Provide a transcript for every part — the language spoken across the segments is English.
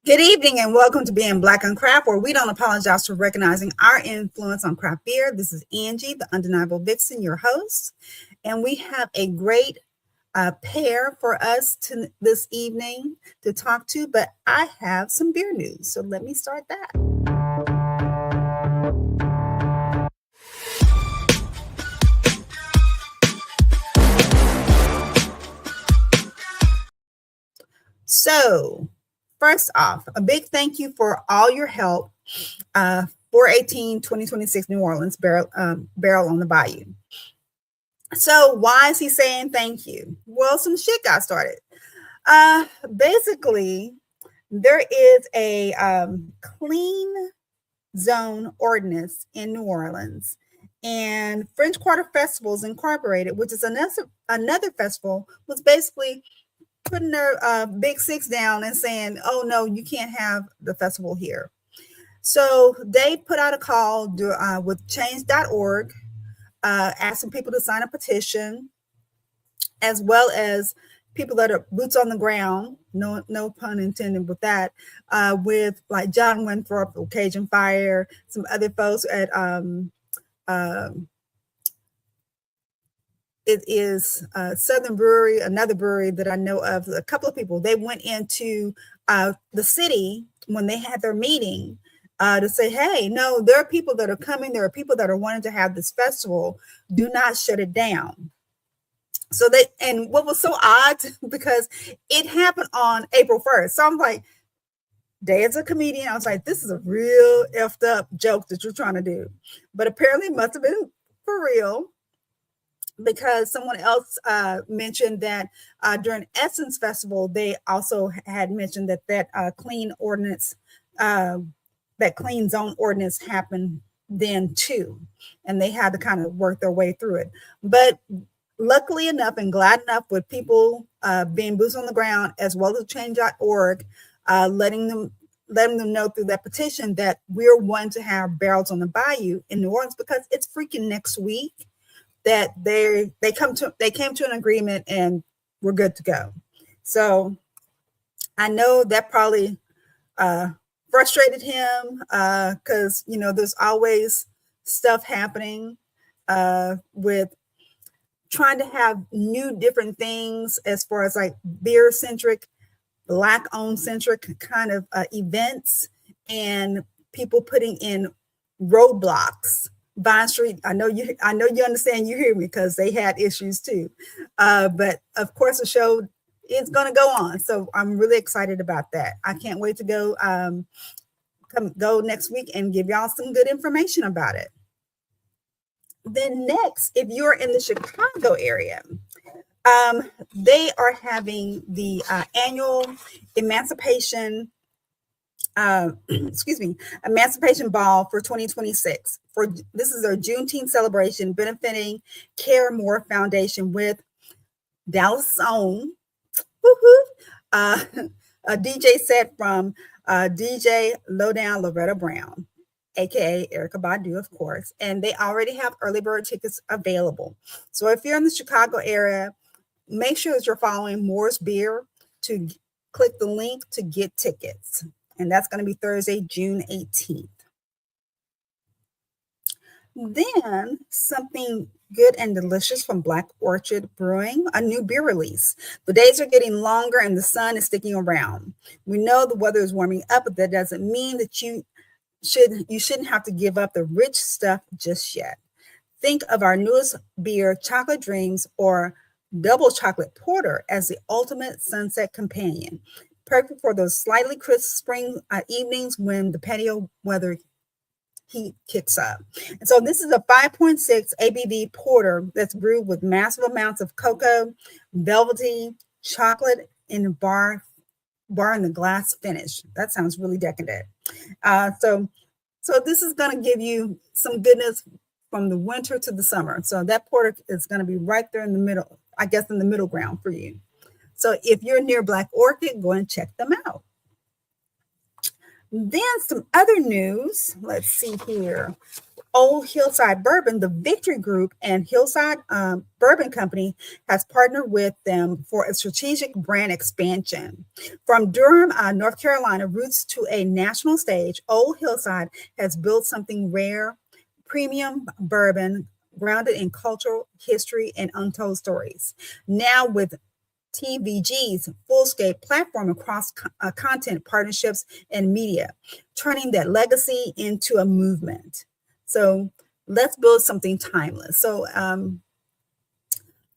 Good evening and welcome to Being Black on Craft, where we don't apologize for recognizing our influence on craft beer. This is Angie, the undeniable vixen, your host, and we have a great pair for us this evening to talk to, but I have some beer news, so let me start that. So, first off, a big thank you for all your help. 4/18/2026 New Orleans Barrel on the Bayou. So why is he saying thank you? Well, some shit got started. Basically, there is a clean zone ordinance in New Orleans, and French Quarter Festivals Incorporated, which is another festival, was basically putting their big six down and saying, "Oh no, you can't have the festival here." So they put out a call with change.org, asking people to sign a petition, as well as people that are boots on the ground, no pun intended with that, with like John Winthrop of Cajun Fire, some other folks at it is Southern Brewery, another brewery that I know of. A couple of people, they went into the city when they had their meeting to say, hey, no, there are people that are coming. There are people that are wanting to have this festival. Do not shut it down. So and what was so odd, because it happened on April 1st. So I'm like, Day as a comedian, I was like, this is a real effed up joke that you're trying to do. But apparently it must have been for real, because someone else mentioned that during Essence Festival, they also had mentioned that clean ordinance, that clean zone ordinance happened then too. And they had to kind of work their way through it. But luckily enough and glad enough, with people being boots on the ground, as well as change.org, letting them know through that petition that we're wanting to have barrels on the bayou in New Orleans, because it's freaking next week that they came to an agreement and we're good to go. So I know that probably frustrated him, because there's always stuff happening with trying to have new different things as far as like beer centric, Black owned centric kind of events, and people putting in roadblocks. Vine Street, I know you understand, you hear me, because they had issues too. But of course the show is going to go on. So I'm really excited about that. I can't wait to go next week and give y'all some good information about it. Then next, if you're in the Chicago area, they are having the annual Emancipation Ball for 2026. This is their Juneteenth celebration, benefiting Care More Foundation, with Dallas' own a DJ set from DJ Lowdown Loretta Brown, aka Erykah Badu, of course. And they already have early bird tickets available. So if you're in the Chicago area, make sure that you're following Moore's Beer to click the link to get tickets. And that's going to be Thursday, June 18th. Then something good and delicious from Black Orchid Brewing, a new beer release. The days are getting longer and the sun is sticking around. We know the weather is warming up, but that doesn't mean that you shouldn't have to give up the rich stuff just yet. Think of our newest beer, Chocolate Dreams, or Double Chocolate Porter, as the ultimate sunset companion. Perfect for those slightly crisp spring evenings when the patio weather heat kicks up. And so this is a 5.6 ABV porter that's brewed with massive amounts of cocoa, velvety chocolate, and bar in the glass finish. That sounds really decadent. So this is going to give you some goodness from the winter to the summer. So that porter is going to be right there in the middle, I guess, in the middle ground for you. So if you're near Black Orchid, go and check them out. Then some other news. Let's see here. Old Hillside Bourbon, the Victory Group and Hillside Bourbon Company has partnered with them for a strategic brand expansion. From Durham, North Carolina, roots to a national stage, Old Hillside has built something rare, premium bourbon grounded in cultural history and untold stories. Now with TVG's full-scale platform across content, partnerships, and media, turning that legacy into a movement. So let's build something timeless. So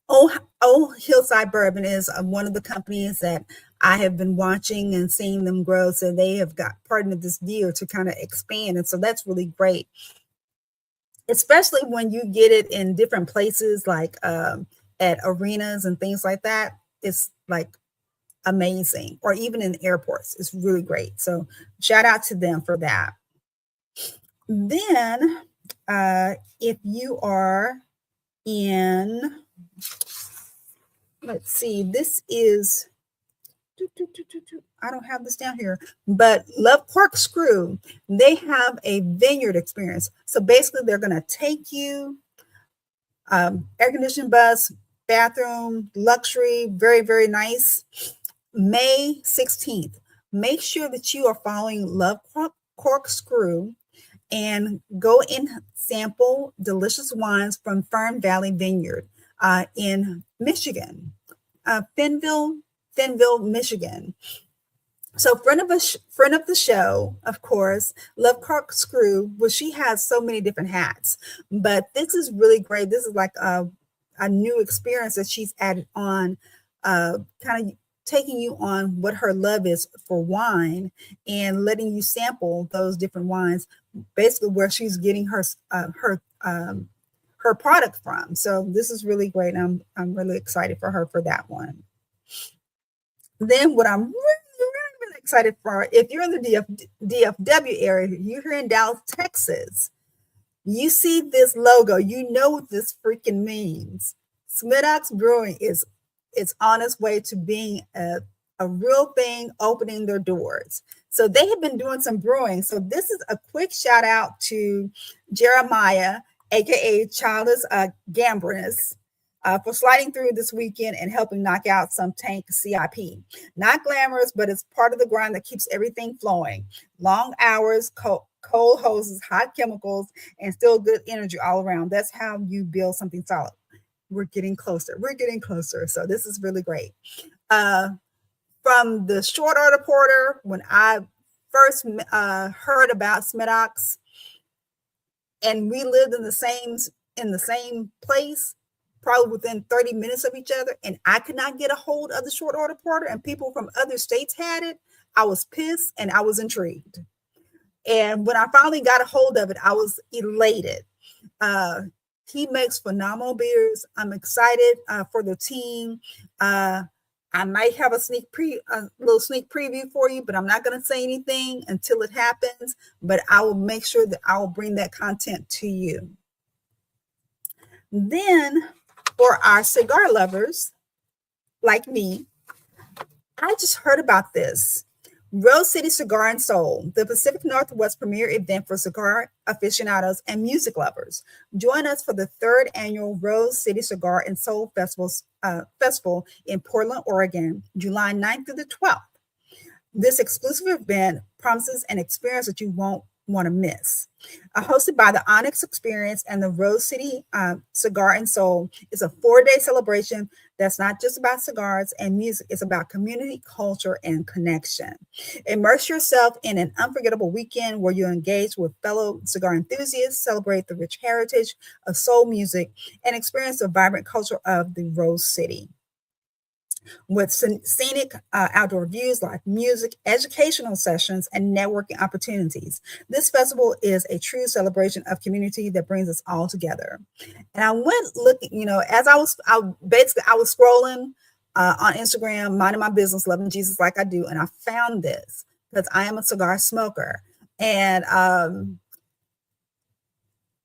Old Hillside Bourbon is one of the companies that I have been watching and seeing them grow. So they have got partnered this deal to kind of expand. And so that's really great, especially when you get it in different places like at arenas and things like that. It's like amazing, or even in airports. It's really great. So shout out to them for that. Then if you are in, let's see, this is, I don't have this down here, but Love Corkscrew, they have a vineyard experience. So basically they're going to take you, air conditioned bus, bathroom, luxury, very, very nice. May 16th, make sure that you are following Love Corkscrew and go and sample delicious wines from Fern Valley Vineyard in Michigan, Fenville, Michigan. So friend of the show, of course, Love Corkscrew, well, she has so many different hats, but this is really great. This is like a new experience that she's added on, kind of taking you on what her love is for wine and letting you sample those different wines, basically where she's getting her product from. So this is really great. I'm really excited for her for that one. Then what I'm really excited for, if you're in the DFW area, you're here in Dallas, Texas, you see this logo, you know what this freaking means. Smittok's Brewing is on its way to being a real thing, opening their doors. So they have been doing some brewing. So this is a quick shout out to Jeremiah, aka Childless Gambrinus, for sliding through this weekend and helping knock out some tank CIP. Not glamorous, but it's part of the grind that keeps everything flowing. Long hours, cold hoses, hot chemicals, and still good energy all around. That's how you build something solid. We're getting closer. So this is really great. From the short order porter, when I first heard about Smittok's, and we lived in the same place, probably within 30 minutes of each other, and I could not get a hold of the short order porter, and people from other states had it, I was pissed and I was intrigued. And when I finally got a hold of it, I was elated. He makes phenomenal beers. I'm excited for the team. I might have a little sneak preview for you, but I'm not going to say anything until it happens. But I will make sure that I will bring that content to you. Then, for our cigar lovers like me, I just heard about this. Rose City Cigar and Soul, the Pacific Northwest premier event for cigar aficionados and music lovers. Join us for the 3rd annual Rose City Cigar and Soul Festival in Portland, Oregon, July 9th through the 12th. This exclusive event promises an experience that you won't want to miss. Hosted by the Onyx Experience and the Rose City Cigar and Soul, is a 4-day celebration that's not just about cigars and music. It's about community, culture, and connection. Immerse yourself in an unforgettable weekend where you engage with fellow cigar enthusiasts, celebrate the rich heritage of soul music, and experience the vibrant culture of the Rose City. With scenic outdoor views, live music, educational sessions, and networking opportunities. This festival is a true celebration of community that brings us all together. And I went looking, as I was scrolling on Instagram, minding my business, loving Jesus like I do, and I found this because I am a cigar smoker. And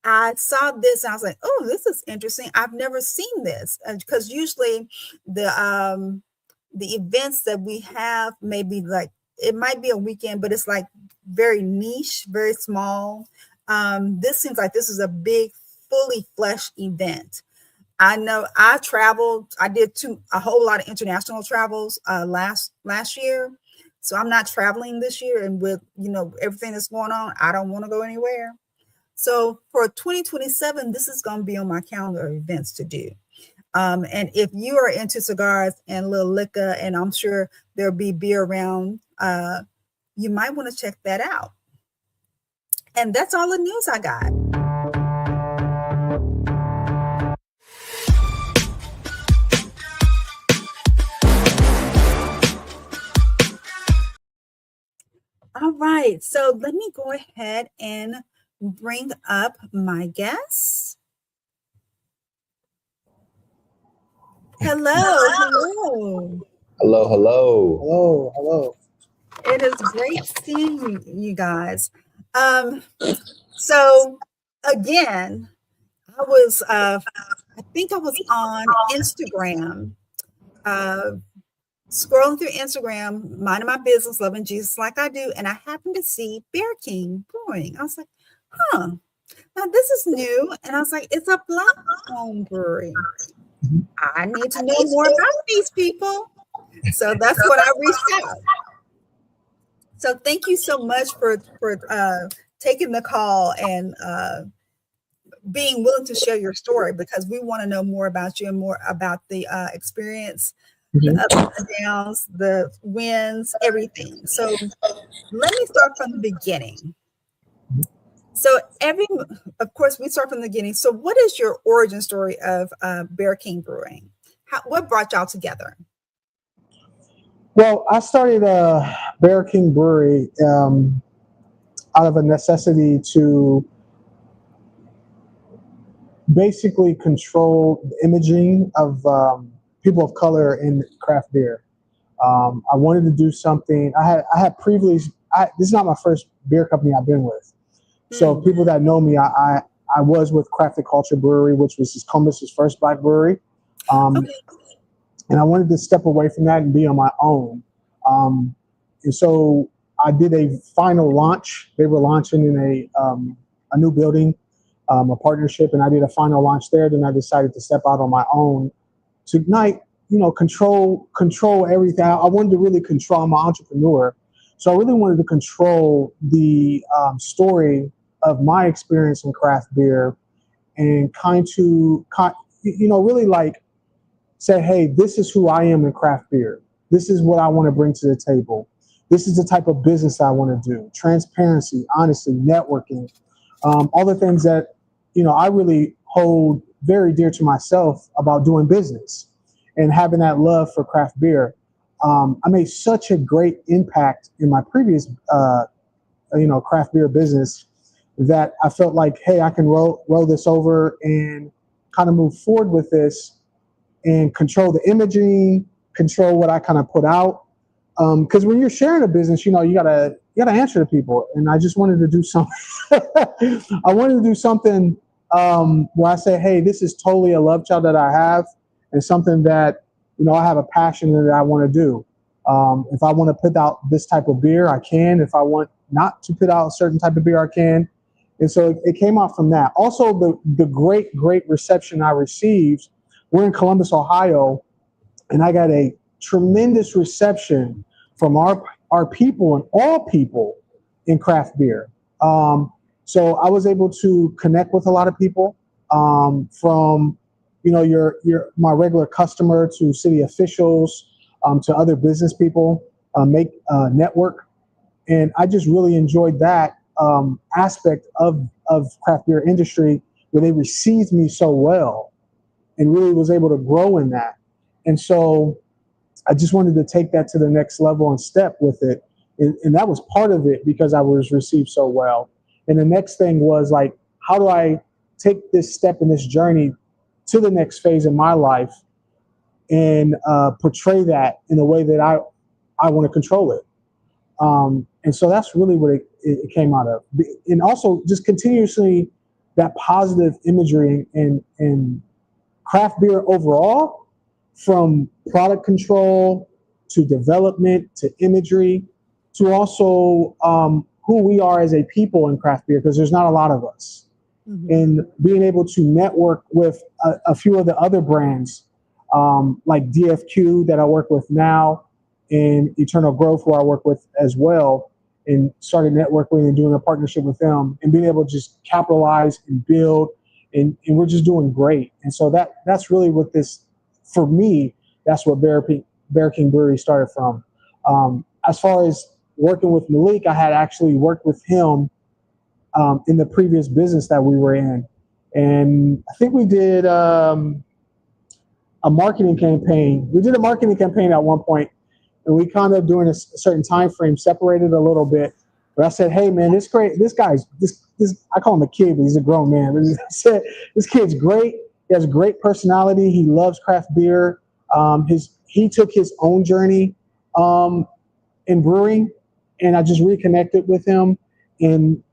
I saw this and I was like, oh, this is interesting. I've never seen this because usually the events that we have maybe like, it might be a weekend, but it's like very niche, very small. This seems like this is a big, fully fleshed event. I know I traveled. I did a whole lot of international travels last year, so I'm not traveling this year. And with everything that's going on, I don't want to go anywhere. So for 2027, this is going to be on my calendar of events to do. And if you are into cigars and little liquor, and I'm sure there'll be beer around, you might want to check that out. And that's all the news I got. All right, so let me go ahead and bring up my guests. Hello, hello. Hello, hello. Hello, hello. It is great seeing you guys. So again, I think I was on Instagram, scrolling through Instagram, minding my business, loving Jesus like I do, and I happened to see Bear King Brewing. I was like, now this is new. And I was like, it's a Black-owned brewery. I need to know more about these people. So that's what I reached out. So thank you so much for taking the call and being willing to share your story, because we want to know more about you and more about the experience, the ups and downs, the wins, everything. So let me start from the beginning. So of course, we start from the beginning. So what is your origin story of Bear King Brewing? What brought y'all together? Well, I started Bear King Brewery out of a necessity to basically control the imaging of people of color in craft beer. I wanted to do something. I had previously. This is not my first beer company I've been with. So people that know me, I was with Crafted Culture Brewery, which was Columbus's first Black brewery. And I wanted to step away from that and be on my own. And so I did a final launch. They were launching in a new building, a partnership, and I did a final launch there. Then I decided to step out on my own to ignite, control everything. I wanted to really control. I'm an entrepreneur. So I really wanted to control the story of my experience in craft beer and really like say, hey, this is who I am in craft beer. This is what I want to bring to the table. This is the type of business I want to do. Transparency, honesty, networking, all the things that, I really hold very dear to myself about doing business and having that love for craft beer. I made such a great impact in my previous, craft beer business that I felt like, hey, I can roll this over and kind of move forward with this and control the imaging, control what I kind of put out. Because when you're sharing a business, you gotta answer to people. And I just wanted to do something. I wanted to do something where I say, hey, this is totally a love child that I have, and something that I have a passion that I want to do. If I want to put out this type of beer, I can. If I want not to put out a certain type of beer, I can. And so it came out from that. Also, the great reception I received. We're in Columbus, Ohio, and I got a tremendous reception from our people and all people in craft beer. So I was able to connect with a lot of people, from my regular customer to city officials, to other business people, make network. And I just really enjoyed that aspect of craft beer industry, where they received me so well and really was able to grow in that. And so I just wanted to take that to the next level and step with it. And that was part of it, because I was received so well. And the next thing was like, how do I take this step in this journey to the next phase in my life and portray that in a way that I want to control it. And so that's really what it came out of. And also just continuously that positive imagery and craft beer overall, from product control to development to imagery, to also who we are as a people in craft beer, because there's not a lot of us. And being able to network with a few of the other brands, like DFQ that I work with now, and Eternal Growth, where I work with as well, and started networking and doing a partnership with them, and being able to just capitalize and build, and we're just doing great. And so that's really what this, for me, that's what Bear King Brewery started from. As far as working with Malik, I had actually worked with him in the previous business that we were in. And I think we did a marketing campaign. We did a marketing campaign at one point, and we kind of, during a certain time frame, separated a little bit. But I said, hey, man, this guy's, I call him a kid, but he's a grown man. But I said, this kid's great. He has a great personality. He loves craft beer. He took his own journey in brewing, and I just reconnected with him. And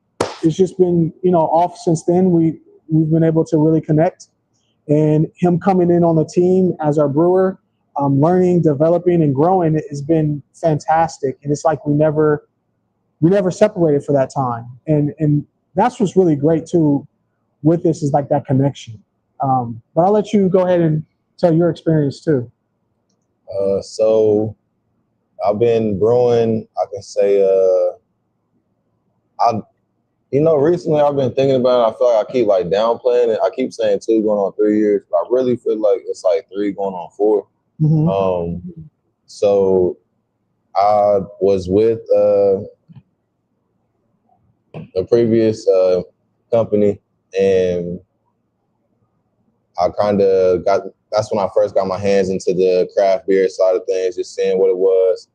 it's just been, off since then. We've been able to really connect, and him coming in on the team as our brewer, learning, developing, and growing, it has been fantastic. And it's like we never separated for that time. And that's what's really great too with this, is like that connection. But I'll let you go ahead and tell your experience too. So I've been brewing, I can say, recently I've been thinking about it. I feel like I keep like downplaying it. I keep saying 2 going on 3 years, but I really feel like it's like 3 going on 4. So I was with a previous company, and I kind of that's when I first got my hands into the craft beer side of things, just seeing what it was.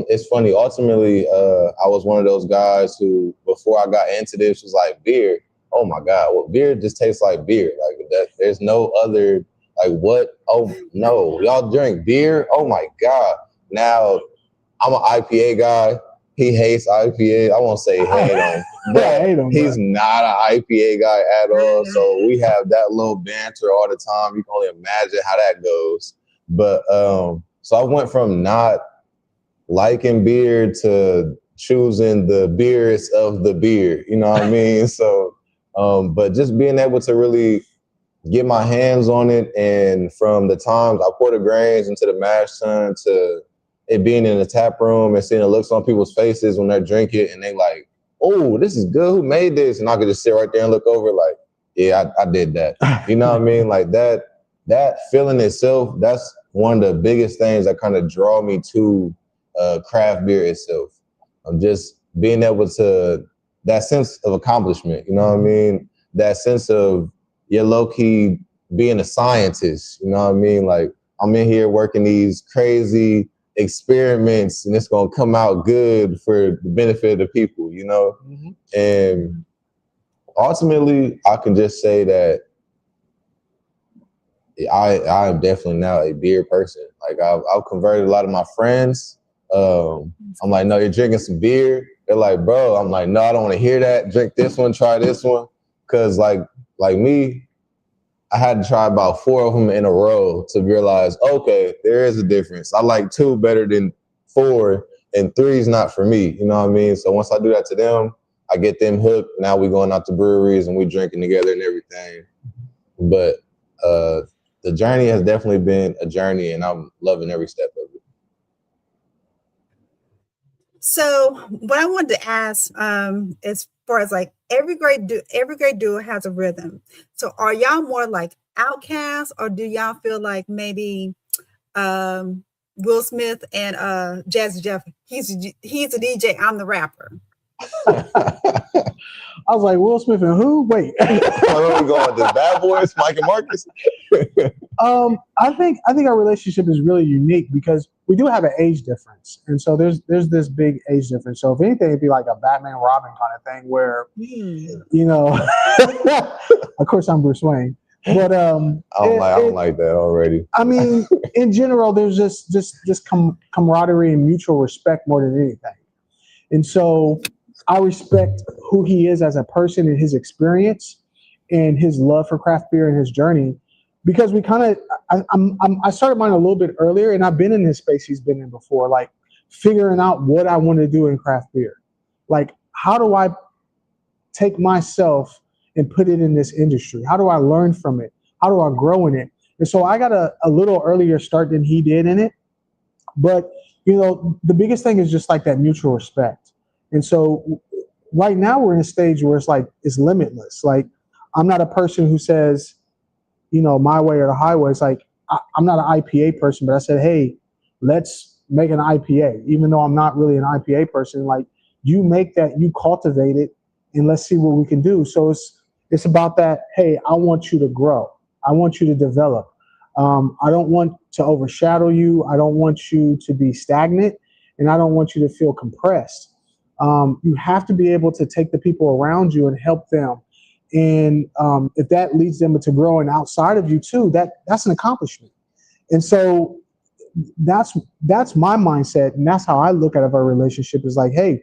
It's funny. Ultimately, I was one of those guys who, before I got into this, was like, beer. Oh my God, well, beer just tastes like beer. Like that. There's no other. Like what? Oh no, y'all drink beer? Oh my God. Now I'm an IPA guy. He hates IPA. I won't say hate him, but he's not an IPA guy at all. So we have that little banter all the time. You can only imagine how that goes. But so I went from not liking beer to choosing the beers of the beer. You know what I mean? So, but just being able to really get my hands on it, and from the times I pour the grains into the mash tun to it being in the tap room and seeing the looks on people's faces when they drink it and they like, oh, this is good. Who made this? And I could just sit right there and look over like, yeah, I did that. You know what I mean? Like that feeling itself, that's one of the biggest things that kind of draw me to craft beer itself. I'm just being able to, that sense of accomplishment, you know what I mean? That sense of you're low-key being a scientist, you know what I mean? Like I'm in here working these crazy experiments and it's going to come out good for the benefit of the people, you know? And ultimately, I can just say that I am definitely now a beer person. Like I've converted a lot of my friends. I'm like, no, you're drinking some beer. They're like, bro, I'm like, no, I don't want to hear that. Drink this one, try this one. Cause like me, I had to try about 4 of them in a row to realize, okay, there is a difference. I like 2 better than 4, and 3 is not for me. You know what I mean? So once I do that to them, I get them hooked. Now we going out to breweries and we drinking together and everything. But the journey has definitely been a journey, and I'm loving every step of it. So what I wanted to ask, as far as like every great duo has a rhythm. So are y'all more like Outcasts, or do y'all feel like maybe Will Smith and Jazzy Jeff? He's a DJ, I'm the rapper. I was like, Will Smith and who? Wait. Where are we going? The Bad Boys, Mike and Marcus? I think our relationship is really unique because we do have an age difference, and so there's this big age difference. So if anything, it'd be like a Batman Robin kind of thing where, you know, of course I'm Bruce Wayne, but I don't like that already. I mean, in general, there's just camaraderie and mutual respect more than anything, and so I respect who he is as a person and his experience and his love for craft beer and his journey. Because we kind of, I started mine a little bit earlier, and I've been in his space he's been in before, like figuring out what I want to do in craft beer. Like, how do I take myself and put it in this industry? How do I learn from it? How do I grow in it? And so I got a little earlier start than he did in it. But, the biggest thing is just like that mutual respect. And so right now we're in a stage where it's limitless. Like, I'm not a person who says, my way or the highway. It's like, I'm not an IPA person, but I said, hey, let's make an IPA, even though I'm not really an IPA person. Like, you make that, you cultivate it, and let's see what we can do. So it's about that. Hey, I want you to grow. I want you to develop. I don't want to overshadow you. I don't want you to be stagnant, and I don't want you to feel compressed. You have to be able to take the people around you and help them. And if that leads them to growing outside of you too, that's an accomplishment. And so that's my mindset, and that's how I look at our relationship. Is like, hey,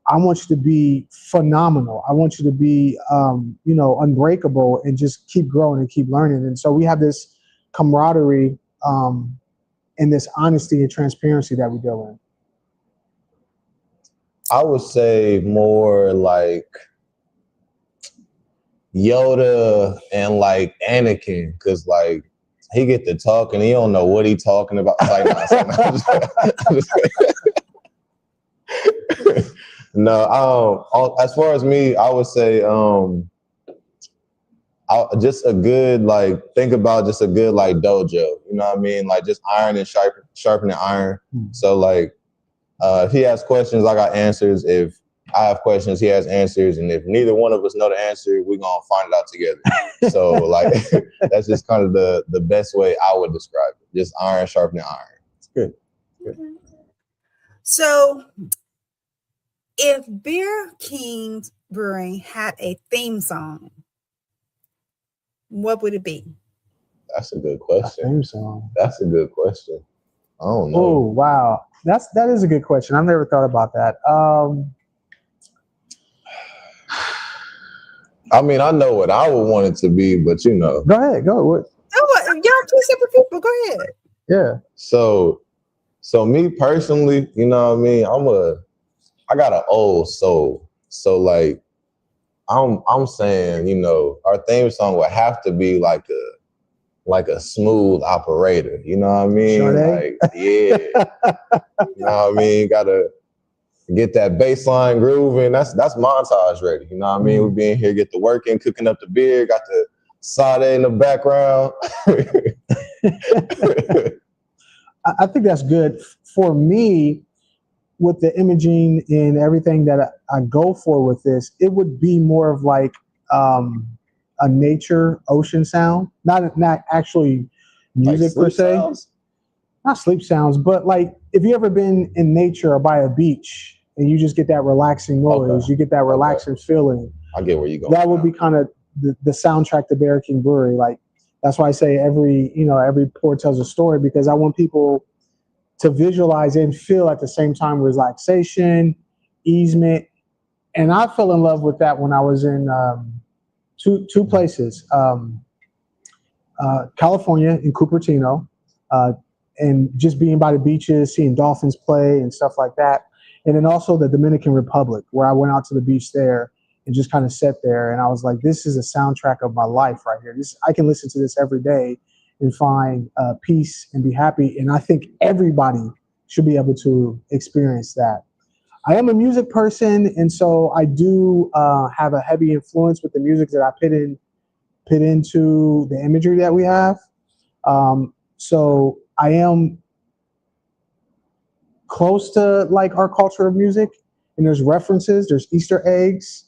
I want you to be phenomenal. I want you to be, unbreakable, and just keep growing and keep learning. And so we have this camaraderie and this honesty and transparency that we deal in. I would say more like Yoda and like Anakin, because like he get to talk and he don't know what he talking about. Like, no, as far as me, I would say just a good, like, think about just a good like dojo. You know what I mean? Like, just iron and sharpening iron. So like, if he has questions, I got answers. If I have questions, he has answers. And if neither one of us know the answer, we're gonna find it out together. So like, that's just kind of the best way I would describe it. Just iron sharpening iron. It's good. Okay. So if Beer Kings Brewing had a theme song, what would it be? That's a good question. A theme song. That's a good question. I don't know. Oh, wow. That is a good question. I've never thought about that. I mean, I know what I would want it to be, but Go ahead. Go. What? Y'all two separate people. Go ahead. Yeah. So me personally, you know what I mean? I got an old soul. So like, I'm saying, our theme song would have to be like a smooth operator. You know what I mean? Sade? Like, yeah. You know what I mean? Gotta get that baseline grooving. That's montage ready. You know what I mean? We being here, get the work in, cooking up the beer, got the Sade in the background. I think that's good. For me, with the imaging and everything that I go for with this, it would be more of like a nature ocean sound, not actually music like per se. Sounds? Not sleep sounds, but like if you ever been in nature or by a beach and you just get that relaxing noise, you get that relaxing feeling. I get where you go. That would be kind of the soundtrack to Bear King Brewery. Like, that's why I say every pour tells a story, because I want people to visualize and feel at the same time relaxation, easement. And I fell in love with that when I was in two places, California in Cupertino, and just being by the beaches, seeing dolphins play and stuff like that. And then also the Dominican Republic, where I went out to the beach there and just kind of sat there. And I was like, this is a soundtrack of my life right here. I can listen to this every day and find peace and be happy. And I think everybody should be able to experience that. I am a music person, and so I do have a heavy influence with the music that I put into the imagery that we have. So I am close to like our culture of music, and there's references, there's Easter eggs,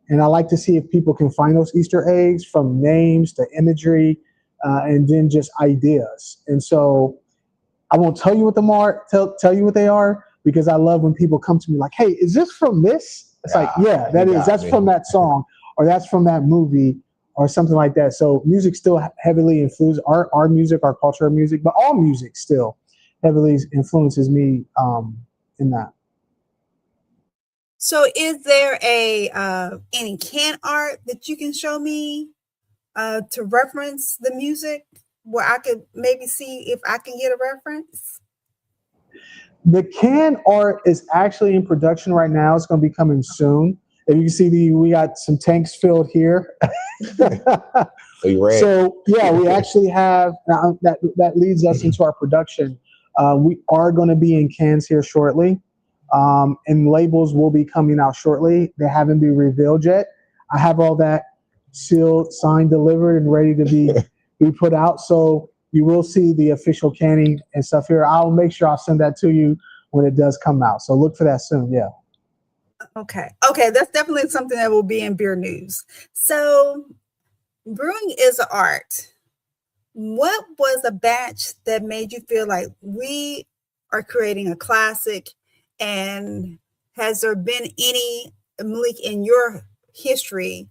and I like to see if people can find those Easter eggs from names to imagery, and then just ideas. And so I won't tell you what them are, tell you what they are, because I love when people come to me like, hey, is this from this? It's like, yeah, that's from that song, or that's from that movie, or something like that. So music still heavily influences our music, our culture of music, but all music still heavily influences me in that. So is there any can art that you can show me to reference the music, where I could maybe see if I can get a reference? The can art is actually in production right now. It's going to be coming soon. If you can see, we got some tanks filled here. So yeah, we actually have that leads us into our production. We are going to be in cans here shortly, and labels will be coming out shortly. They haven't been revealed yet. I have all that sealed, signed, delivered, and ready to be put out. So you will see the official canning and stuff here. I'll make sure I'll send that to you when it does come out. So look for that soon. Yeah. Okay. That's definitely something that will be in beer news. So brewing is an art. What was a batch that made you feel like we are creating a classic? And has there been any, Malik, in your history,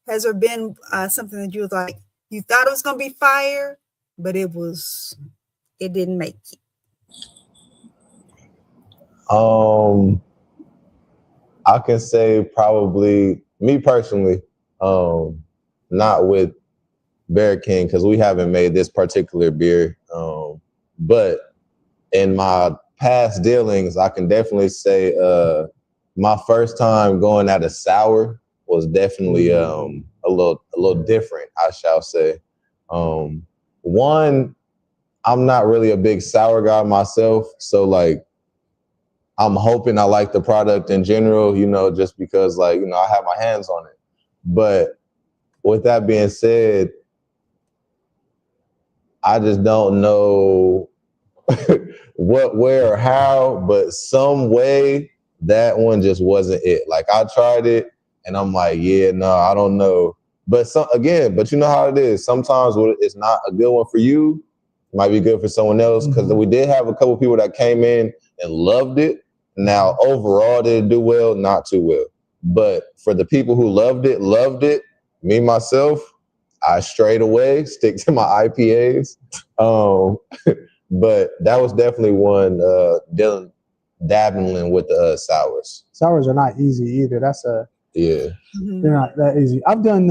has there been something that you was like, you thought it was going to be fire, but it didn't make it? I can say probably me personally, not with Bear King, because we haven't made this particular beer. But in my past dealings, I can definitely say my first time going at a sour was definitely a little different, I shall say. One, I'm not really a big sour guy myself, so like I'm hoping I like the product in general, just because I have my hands on it. But with that being said, I just don't know what, where, or how, but some way that one just wasn't it. Like I tried it and I'm like, yeah, no, I don't know. But you know how it is. Sometimes it's not a good one for you, it might be good for someone else. Because we did have a couple people that came in and loved it. Now, overall, did it do well? Not too well. But for the people who loved it, me, myself, I strayed away, stick to my IPAs. But that was definitely one dabbling with the sours. Sours are not easy either. They're not that easy. I've done,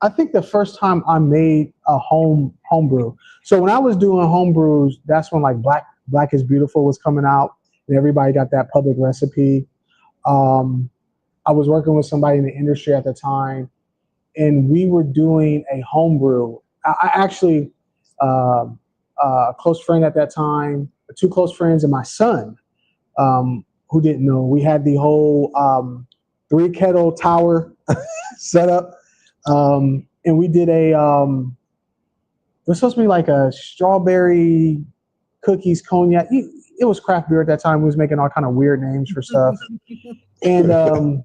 I think the first time I made a homebrew. So when I was doing homebrews, that's when like Black is Beautiful was coming out. And everybody got that public recipe. I was working with somebody in the industry at the time, and we were doing a homebrew. I actually, a close friend at that time, two close friends, and my son, who didn't know, we had the whole 3-kettle tower set up, and we did it was supposed to be like a strawberry cookies cognac. It was craft beer at that time. We was making all kind of weird names for stuff. And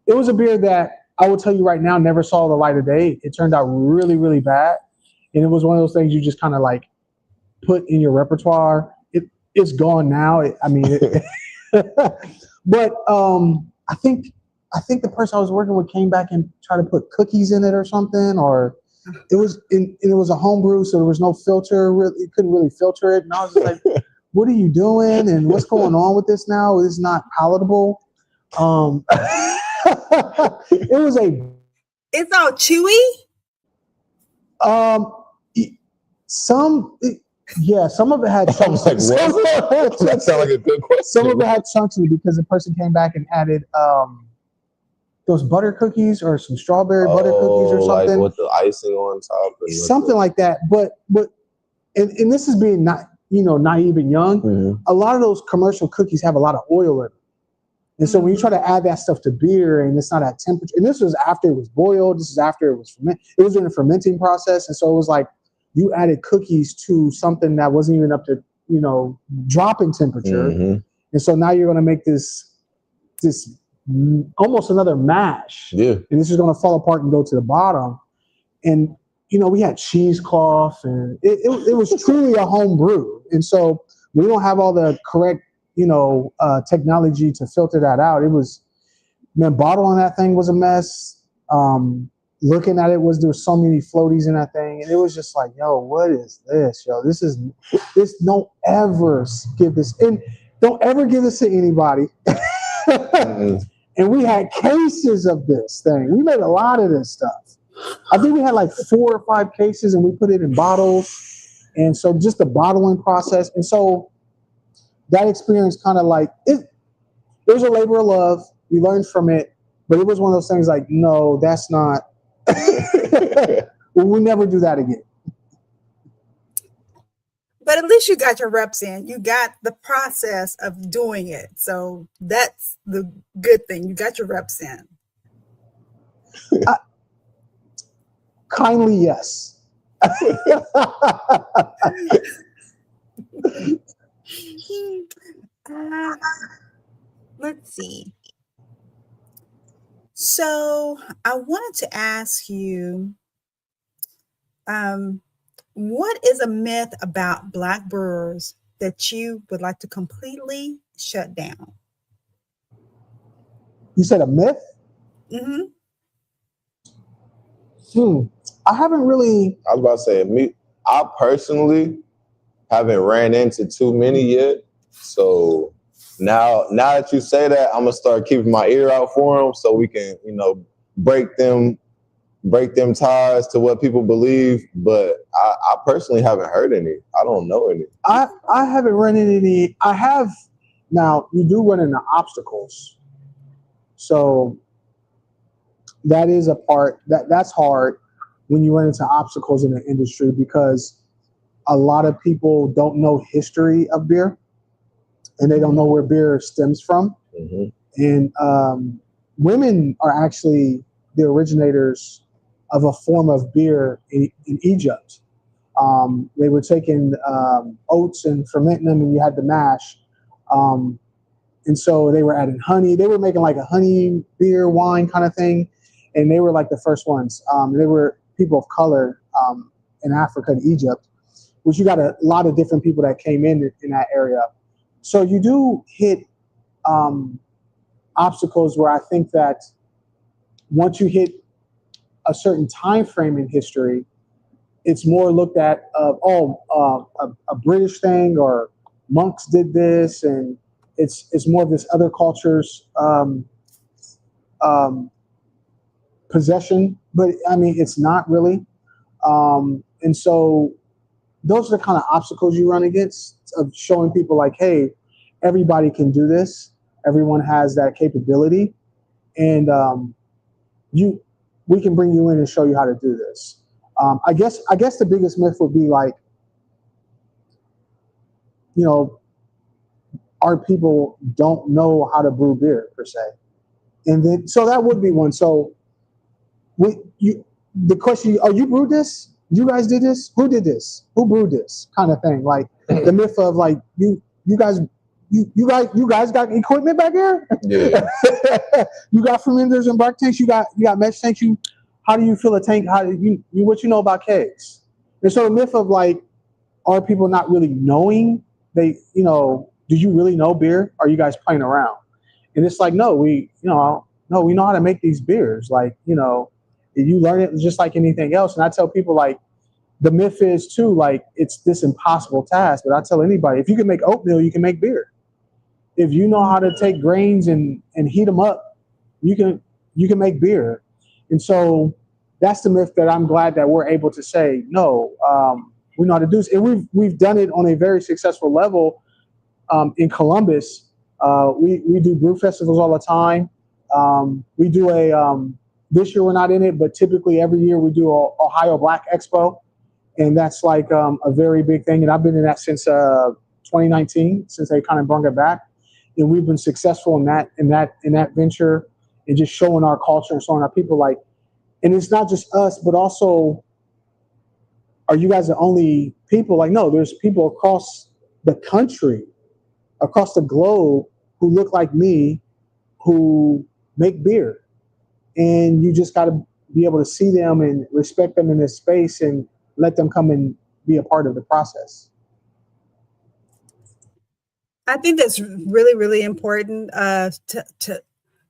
it was a beer that I will tell you right now never saw the light of day. It turned out really, really bad. And it was one of those things you just kind of like put in your repertoire. It's gone now. But I think the person I was working with came back and tried to put cookies in it or something, or it was a homebrew, so there was no filter. It couldn't really filter it. And I was just like, what are you doing? And what's going on with this now? It's not palatable. It's all chewy. Some of it had chunks. That sounds like a good question. Some of it had chunks in it because the person came back and added those butter cookies or some strawberry butter cookies or something, like with the icing on top, something like that. But and this is being not naive and young. Mm-hmm. A lot of those commercial cookies have a lot of oil in them. And so when you try to add that stuff to beer and it's not at temperature, and this was after it was boiled, this is after it was fermented, it was in a fermenting process. And so it was like you added cookies to something that wasn't even up to, dropping temperature. Mm-hmm. And so now you're going to make this almost another mash. Yeah. And this is going to fall apart and go to the bottom. And, we had cheesecloth, and it was truly a home brew. And so we don't have all the correct, technology to filter that out. It was, bottling that thing was a mess. Looking at it there was so many floaties in that thing. And it was just like, yo, what is this? Yo, don't ever give this, and don't ever give this to anybody. Mm-hmm. And we had cases of this thing. We made a lot of this stuff. I think we had like 4 or 5 cases, and we put it in bottles. And so just the bottling process. And so that experience kind of like it. It was a labor of love. We learned from it, but it was one of those things like, no, that's not. We'll never do that again. But at least you got your reps in. You got the process of doing it. So that's the good thing. You got your reps in. Kindly, yes. Let's see. So I wanted to ask you, what is a myth about Black brewers that you would like to completely shut down? You said a myth? Mm-hmm. I haven't really. I was about to say, me. I personally haven't ran into too many yet. So now that you say that, I'm gonna start keeping my ear out for them, so we can, break them ties to what people believe. But I personally haven't heard any. I don't know any. I haven't run into any. I have. Now you do run into obstacles, so that is a part that's hard when you run into obstacles in the industry, because a lot of people don't know history of beer and they don't know where beer stems from. Mm-hmm. And women are actually the originators of a form of beer in Egypt. They were taking oats and fermenting them, and you had the mash. And so they were adding honey. They were making like a honey beer wine kind of thing. And they were like the first ones. They were people of color in Africa and Egypt, which you got a lot of different people that came in that area. So you do hit obstacles where I think that once you hit a certain time frame in history, it's more looked at a British thing, or monks did this, and it's more of this other culture's possession. But I mean, it's not really. And so those are the kind of obstacles you run against, of showing people like, hey, everybody can do this. Everyone has that capability, and we can bring you in and show you how to do this. I guess the biggest myth would be like, our people don't know how to brew beer per se, and then so that would be one. So the question, oh, you brewed this? You guys did this? Who did this? Who brewed this? Kind of thing. Like the myth of like you guys got equipment back here? Yeah. You got fermenters and bark tanks, you got mesh tanks, how do you fill a tank? How do you what you know about kegs? And so the myth of like, are people not really knowing? Do you really know beer? Are you guys playing around? And it's like, no, we know how to make these beers. Like, you learn it just like anything else. And I tell people, like, the myth is too, like, it's this impossible task. But I tell anybody, if you can make oatmeal, you can make beer. If you know how to take grains and heat them up, you can make beer. And so that's the myth that I'm glad that we're able to say, no, we know how to do this. And we've done it on a very successful level in Columbus. We do brew festivals all the time. We do this year we're not in it, but typically every year we do a Ohio Black Expo. And that's like a very big thing. And I've been in that since 2019, since they kind of brought it back. And we've been successful in that venture, and just showing our culture and showing our people, like, and it's not just us, but also, are you guys the only people? Like, no, there's people across the country, across the globe, who look like me, who make beer. And you just got to be able to see them and respect them in this space and let them come and be a part of the process. I think that's really, really important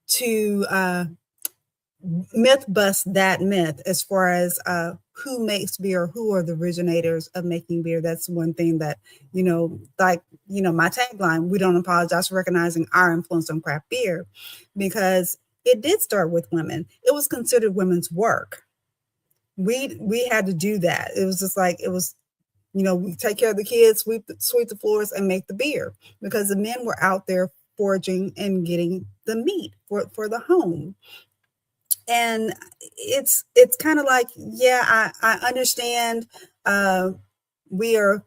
to myth bust that myth as far as who makes beer, who are the originators of making beer. That's one thing that, my tagline, we don't apologize for recognizing our influence on craft beer, because it did start with women. It was considered women's work. We had to do that. It was just like, it was We take care of the kids, sweep the floors, and make the beer, because the men were out there foraging and getting the meat for the home. And it's kind of like, yeah, I understand. We are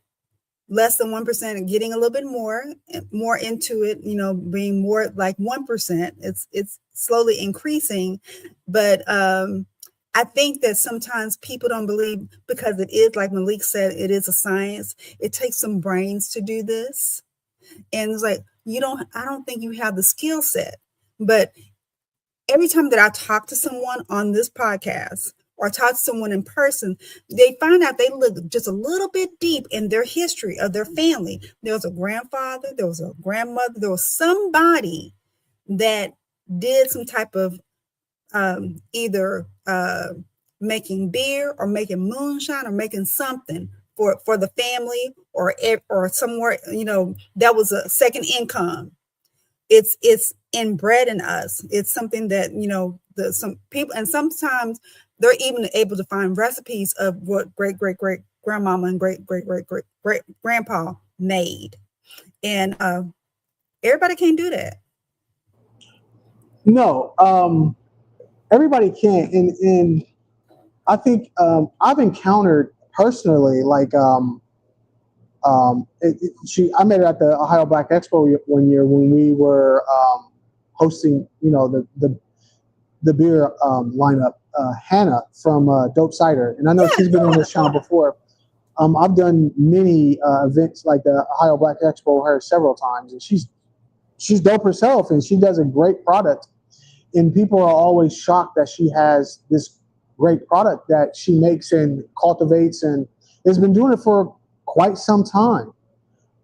less than 1% and getting a little bit more into it, being more like 1%. It's slowly increasing, but I think that sometimes people don't believe, because it is, like Malik said, it is a science. It takes some brains to do this. And it's like, I don't think you have the skill set. But every time that I talk to someone on this podcast or talk to someone in person, they find out they look just a little bit deep in their history of their family. There was a grandfather, there was a grandmother, there was somebody that did some type of either making beer or making moonshine or making something for the family, or somewhere, that was a second income. It's inbred in us. It's something that, some people, and sometimes they're even able to find recipes of what great grandmama and great grandpa made. And everybody can't do that. No, everybody can't. And I think I've encountered personally, like, I met her at the Ohio Black Expo one year when we were hosting, the beer lineup. Hannah from Dope Cider, and I know she's been on this channel before. I've done many events like the Ohio Black Expo with her several times, and she's dope herself, and she does a great product. And people are always shocked that she has this great product that she makes and cultivates, and has been doing it for quite some time.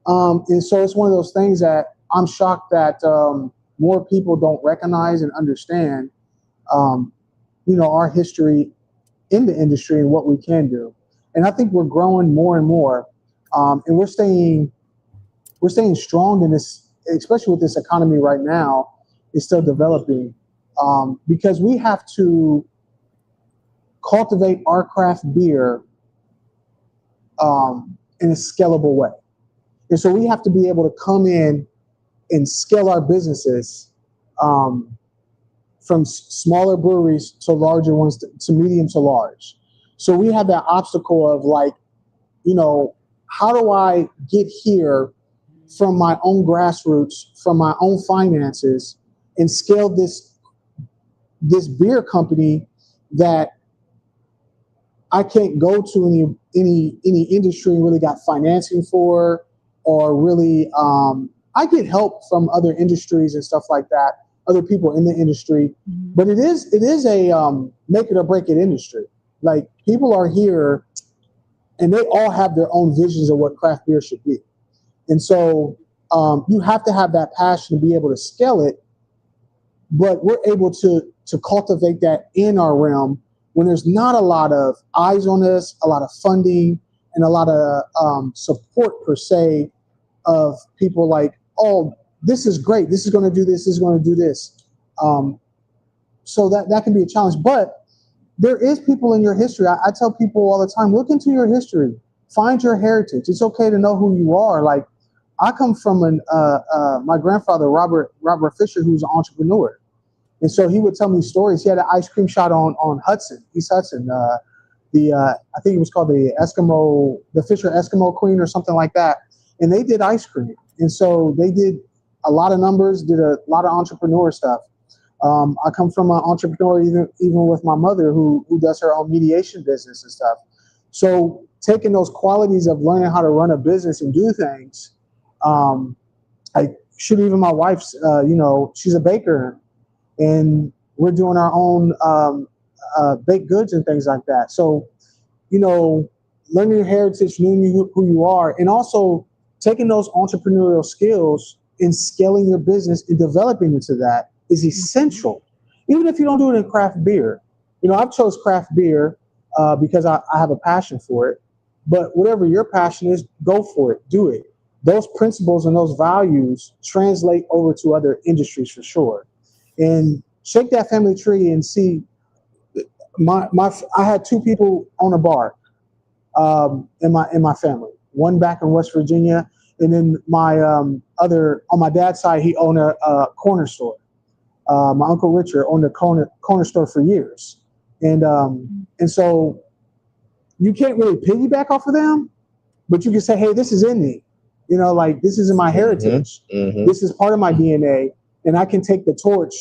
And so it's one of those things that I'm shocked that more people don't recognize and understand, our history in the industry and what we can do. And I think we're growing more and more, and we're staying strong in this, especially with this economy right now. It's still developing, because we have to cultivate our craft beer in a scalable way. And so we have to be able to come in and scale our businesses from smaller breweries to larger ones, to medium to large. So we have that obstacle of, like, how do I get here from my own grassroots, from my own finances, and scale this beer company that I can't go to any industry and really got financing for, or really I get help from other industries and stuff like that, other people in the industry. But it is a make it or break it industry. Like, people are here and they all have their own visions of what craft beer should be. And so you have to have that passion to be able to scale it. But we're able to cultivate that in our realm when there's not a lot of eyes on us, a lot of funding, and a lot of support per se of people like, oh, this is great. This is going to do this. This is going to do this. So that can be a challenge. But there is people in your history. I tell people all the time, look into your history. Find your heritage. It's okay to know who you are. Like, I come from my grandfather, Robert Fisher, who's an entrepreneur. And so he would tell me stories. He had an ice cream shop on Hudson, East Hudson. I think it was called the Fisher Eskimo Queen or something like that. And they did ice cream. And so they did a lot of numbers, did a lot of entrepreneur stuff. I come from an entrepreneur, even with my mother, who does her own mediation business and stuff. So taking those qualities of learning how to run a business and do things, even my wife's, she's a baker, and we're doing our own baked goods and things like that. So, learning your heritage, knowing who you are, and also taking those entrepreneurial skills and scaling your business and developing into that is essential. Even if you don't do it in craft beer. I've chose craft beer because I have a passion for it. But whatever your passion is, go for it. Do it. Those principles and those values translate over to other industries for sure. And shake that family tree and see. I had two people on a bar. in my family. One back in West Virginia, and then my other on my dad's side, he owned a corner store. My uncle Richard owned a corner store for years, and so you can't really piggyback off of them, but you can say, hey, this is in me. You know, like this is in my heritage. Mm-hmm. This is part of my DNA, and I can take the torch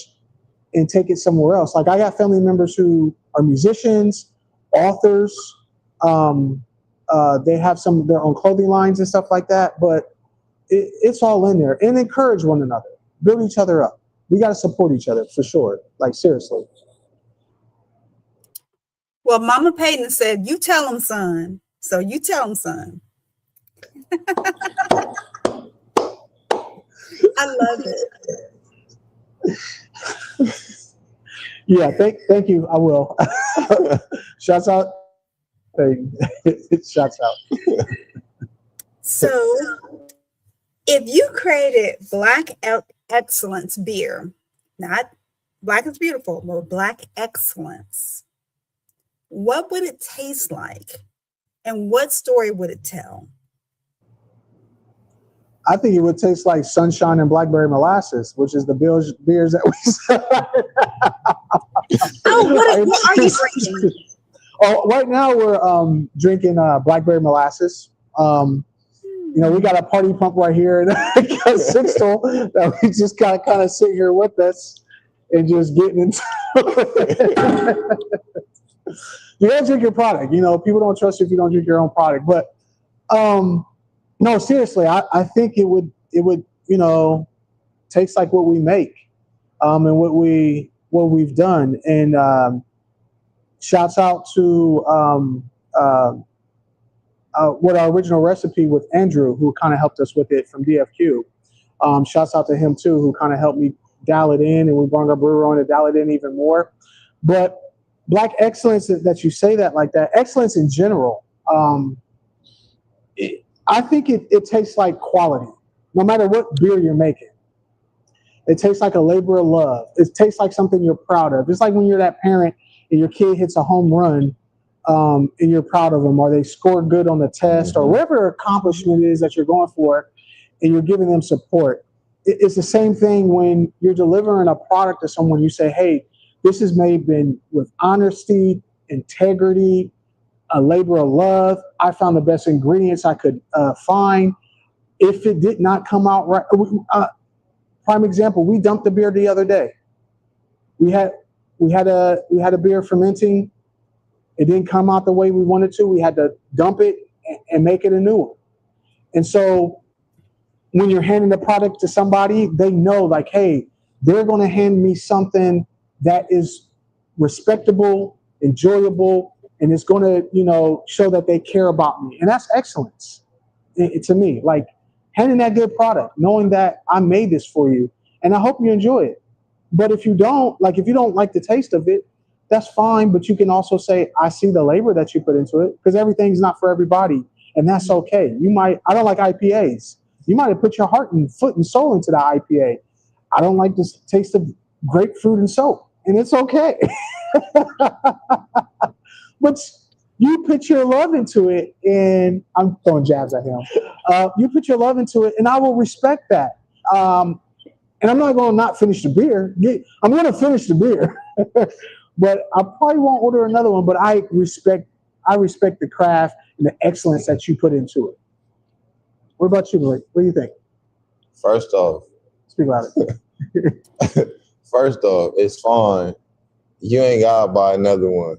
and take it somewhere else. Like I got family members who are musicians, authors. They have some of their own clothing lines and stuff like that, but it's all in there. And encourage one another, build each other up. We got to support each other for sure. Like seriously. Well, Mama Payton said, "You tell him, son." So you tell him, son. I love it. Yeah, thank you. I will. Shouts out. Shouts out. So, if you created Black Excellence beer, not Black is Beautiful, but Black Excellence, what would it taste like, and what story would it tell? I think it would taste like Sunshine and Blackberry Molasses, which is the beers that we sell. Oh, what are you drinking? Oh, right now we're drinking Blackberry Molasses. You know, we got a party pump right here in Sixtel that we just got to kind of sit here with us and just getting into it. You gotta drink your product. You know, people don't trust you if you don't drink your own product. But no, seriously, I think it would, you know, taste like what we make, and what we've done. And shouts out to what our original recipe with Andrew, who kind of helped us with it from DFQ. Shouts out to him too, who kind of helped me dial it in, and we brought our brewer on to dial it in even more. But Black excellence, that you say that like that, excellence in general, I think it tastes like quality, no matter what beer you're making. It tastes like a labor of love. It tastes like something you're proud of. It's like when you're that parent and your kid hits a home run, and you're proud of them, or they score good on the test, or whatever accomplishment it is that you're going for, and you're giving them support. It's the same thing when you're delivering a product to someone. You say, hey, this is made with honesty, integrity, a labor of love. I found the best ingredients I could find. If it did not come out right, prime example, we dumped the beer the other day. We had a beer fermenting. It didn't come out the way we wanted to. We had to dump it and make it a new one. And so when you're handing the product to somebody, they know like, hey, they're going to hand me something that is respectable, enjoyable, and it's going to, you know, show that they care about me. And that's excellence to me. Like handing that good product, knowing that I made this for you, and I hope you enjoy it. But if you don't like the taste of it, that's fine. But you can also say, I see the labor that you put into it, because everything's not for everybody, and that's okay. I don't like IPAs. You might have put your heart and foot and soul into the IPA. I don't like the taste of grapefruit and soap, and it's okay. But you put your love into it, and I'm throwing jabs at him. You put your love into it, and I will respect that. And I'm not going to not finish the beer. I'm going to finish the beer, but I probably won't order another one. But I respect the craft and the excellence that you put into it. What about you, Malik? What do you think? First off, speak about it. First off, it's fine. You ain't gotta buy another one.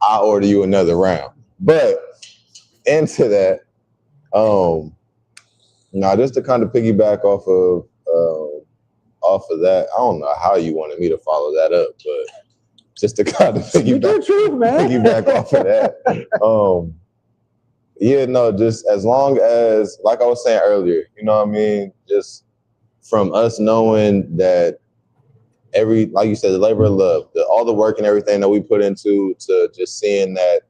I'll order you another round. But into that, now just to kind of piggyback off of that, I don't know how you wanted me to follow that up, but just to kind of piggyback off of that. Yeah, no, just as long as, like I was saying earlier, you know what I mean? Just from us knowing that like you said, the labor of love, all the work and everything that we put into, to just seeing that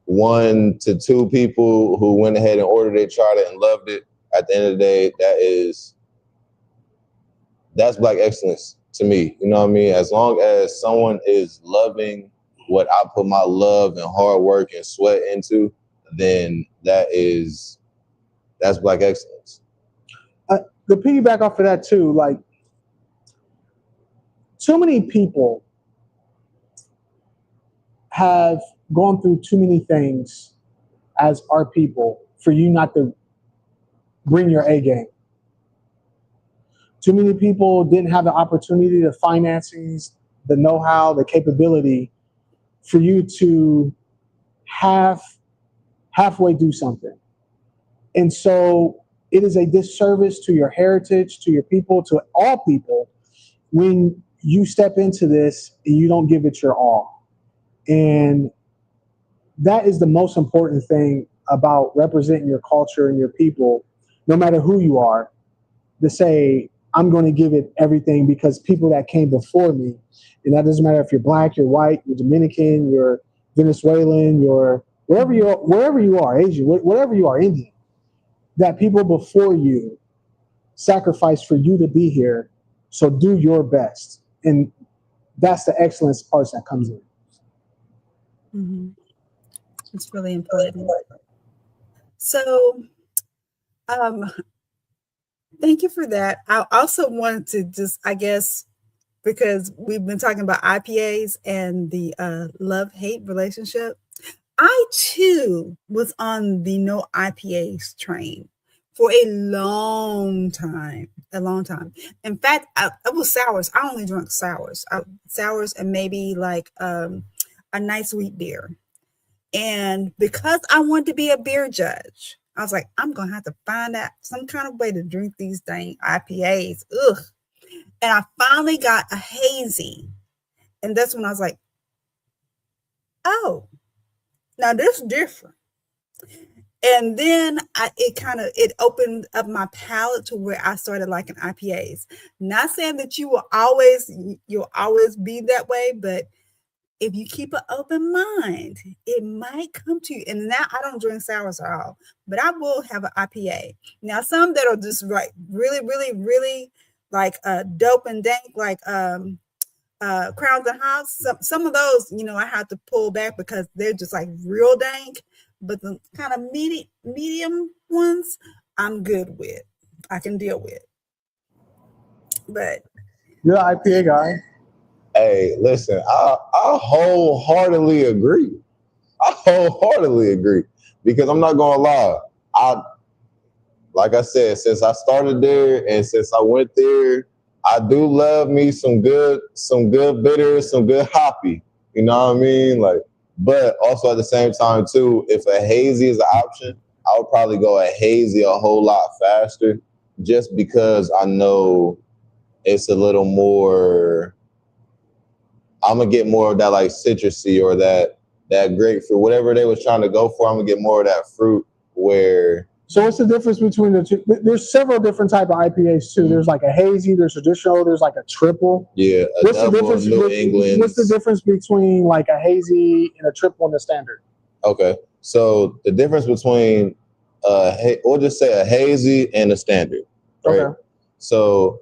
1 to 2 people who went ahead and ordered it, tried it, and loved it, at the end of the day, that's Black excellence to me. You know what I mean? As long as someone is loving what I put my love and hard work and sweat into, then that's Black excellence. The piggyback off of that too, like too many people have gone through too many things as our people for you not to bring your A game. Too many people didn't have the opportunity, the finances, the know-how, the capability for you to halfway do something. And so it is a disservice to your heritage, to your people, to all people, when you step into this and you don't give it your all. And that is the most important thing about representing your culture and your people, no matter who you are, to say, I'm going to give it everything because people that came before me, and that doesn't matter if you're Black, you're white, you're Dominican, you're Venezuelan, you're wherever you are, Asian, whatever you are, Indian, that people before you sacrificed for you to be here. So do your best. And that's the excellence part that comes in. Mm-hmm. It's really important. So, thank you for that. I also wanted to just, I guess, because we've been talking about IPAs and the love-hate relationship, I too was on the no IPAs train for a long time. In fact, it was sours. I only drank sours. Sours and maybe like a nice wheat beer. And because I wanted to be a beer judge, I was like, I'm going to have to find out some kind of way to drink these dang IPAs. Ugh. And I finally got a hazy. And that's when I was like, oh, now this is different. And then it opened up my palate to where I started liking IPAs. Not saying that you'll always be that way, but if you keep an open mind, it might come to you. And now I don't drink sours at all, but I will have an IPA. Now, some that are just like really, really, really like dope and dank, like Crowns and Hops. Some of those, I have to pull back because they're just like real dank. But the kind of medium ones, I'm good with. I can deal with. But you're an IPA guy. Hey, listen, I wholeheartedly agree. Because I'm not gonna lie. Like I said, since I started there and since I went there, I do love me some good bitters, some good hoppy. You know what I mean? Like, but also at the same time too, if a hazy is an option, I would probably go a hazy a whole lot faster, just because I know it's a little more. I'm gonna get more of that like citrusy or that grapefruit, whatever they was trying to go for. I'm gonna get more of that fruit. Where so what's the difference between the two? There's several different type of IPAs too. There's like a hazy, there's traditional, there's like a triple. Yeah, what's the difference? What's the difference between like a hazy and a triple and a standard? Okay, so the difference between we'll just say a hazy and a standard. Right? Okay. So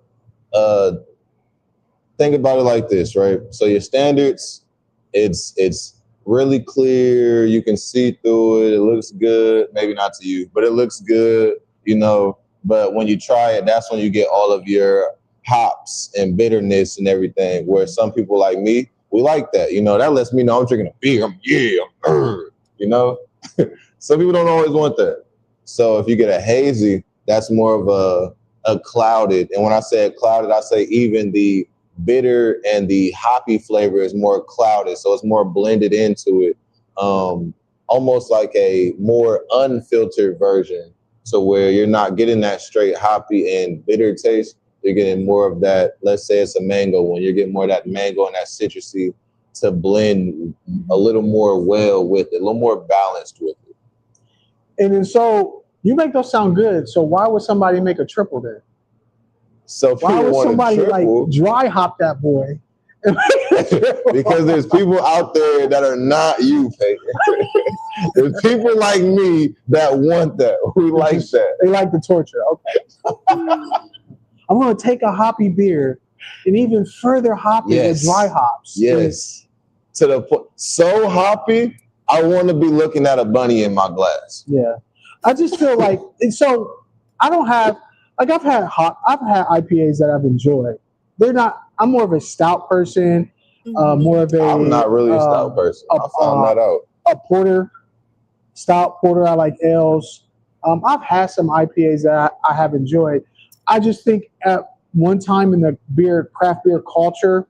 think about it like this, right? So your standards, it's really clear. You can see through it. It looks good. Maybe not to you, but it looks good, But when you try it, that's when you get all of your hops and bitterness and everything. Where some people like me, we like that. That lets me know I'm drinking a beer. Some people don't always want that. So if you get a hazy, that's more of a clouded. And when I say clouded, I say even the bitter and the hoppy flavor is more clouded, so it's more blended into it, almost like a more unfiltered version, so where you're not getting that straight hoppy and bitter taste. You're getting more of that. Let's say it's a mango one, you're getting more of that mango and that citrusy to blend a little more well with it, a little more balanced with it. And then so you make those sound good, so why would somebody make a triple then? So why would somebody like dry hop that boy? Because there's people out there that are not you, Peyton. There's people like me that want that. We like that. They like the torture. Okay. I'm going to take a hoppy beer and even further hop it with dry hops. Yes. to the point, so hoppy, I want to be looking at a bunny in my glass. Yeah. I just feel like, and so I don't have, like I've had IPAs that I've enjoyed. They're not, I'm more of a stout person, more of a. I'm not really a stout person. I found that out. A porter, stout porter. I like ales. I've had some IPAs that I have enjoyed. I just think at one time in the craft beer culture,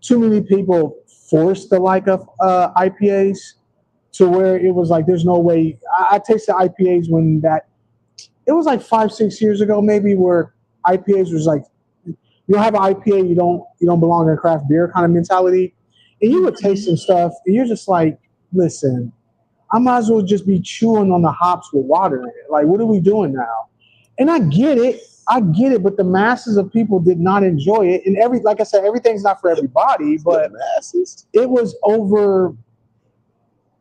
too many people forced the like of IPAs to where it was like, there's no way. I tasted IPAs when it was like 5-6 years ago, maybe, where IPAs was like, you don't have an IPA, you don't belong in a craft beer kind of mentality. And you would taste some stuff and you're just like, listen, I might as well just be chewing on the hops with water in it. Like, what are we doing now? And I get it, but the masses of people did not enjoy it. And like I said, everything's not for everybody, but it was over.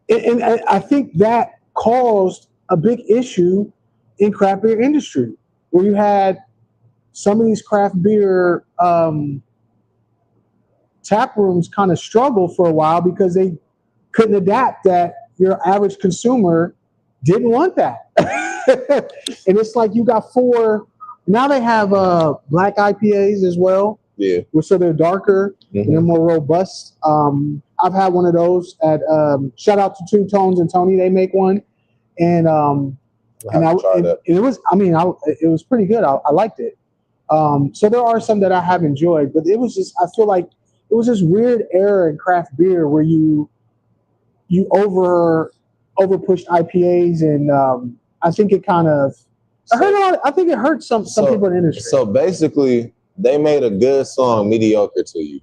And I think that caused a big issue in craft beer industry, where you had some of these craft beer tap rooms kind of struggle for a while because they couldn't adapt that your average consumer didn't want that. And it's like you got 4, now they have black IPAs as well. Yeah. So they're darker and they're more robust. I've had one of those at shout out to Two Tones and Tony, they make one. And it was pretty good. I liked it. So there are some that I have enjoyed, but it was just, I feel like it was this weird era in craft beer where you over pushed IPAs, and I think it kind of I think it hurt some people in the industry. So basically, they made a good song mediocre to you.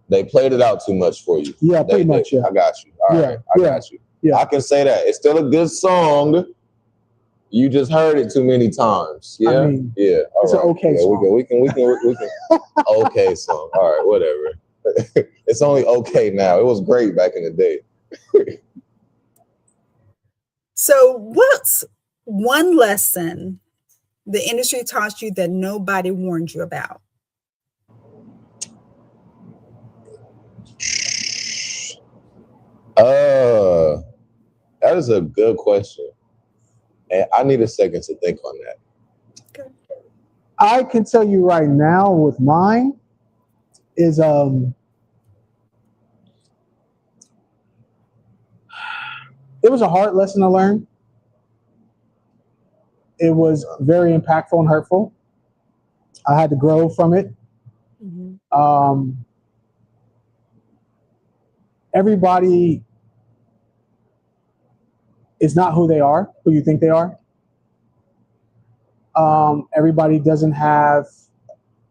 They played it out too much for you. Yeah, pretty much. Yeah. I got you. All right, I got you. Yeah. I can say that it's still a good song. You just heard it too many times. Yeah, I mean, yeah. It's an okay song. We can. Okay song. All right, whatever. It's only okay now. It was great back in the day. So, what's one lesson the industry taught you that nobody warned you about? That is a good question. And I need a second to think on that. Okay. I can tell you right now with mine is it was a hard lesson to learn. It was very impactful and hurtful. I had to grow from it. Mm-hmm. Everybody is not who they are, who you think they are. Everybody doesn't have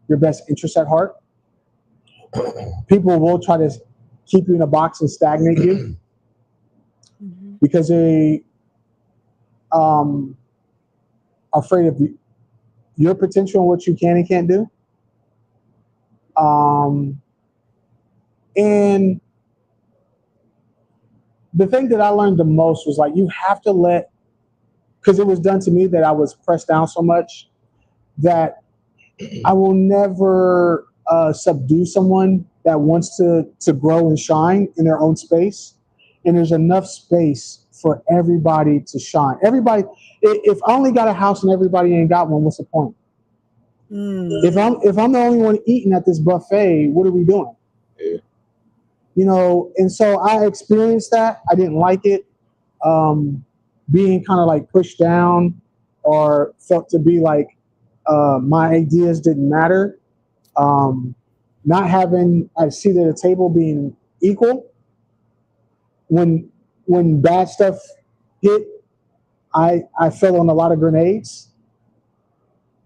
your best interest at heart. People will try to keep you in a box and stagnate you because they are afraid of your potential and what you can and can't do. And the thing that I learned the most was, like, you have to because it was done to me that I was pressed down so much that I will never subdue someone that wants to grow and shine in their own space. And there's enough space for everybody to shine. Everybody, if I only got a house and everybody ain't got one, what's the point? If I'm the only one eating at this buffet, what are we doing? Yeah. You know, and so I experienced that. I didn't like it. Being kind of like pushed down or felt to be like my ideas didn't matter. Not having a seat at a table being equal. When bad stuff hit, I fell on a lot of grenades.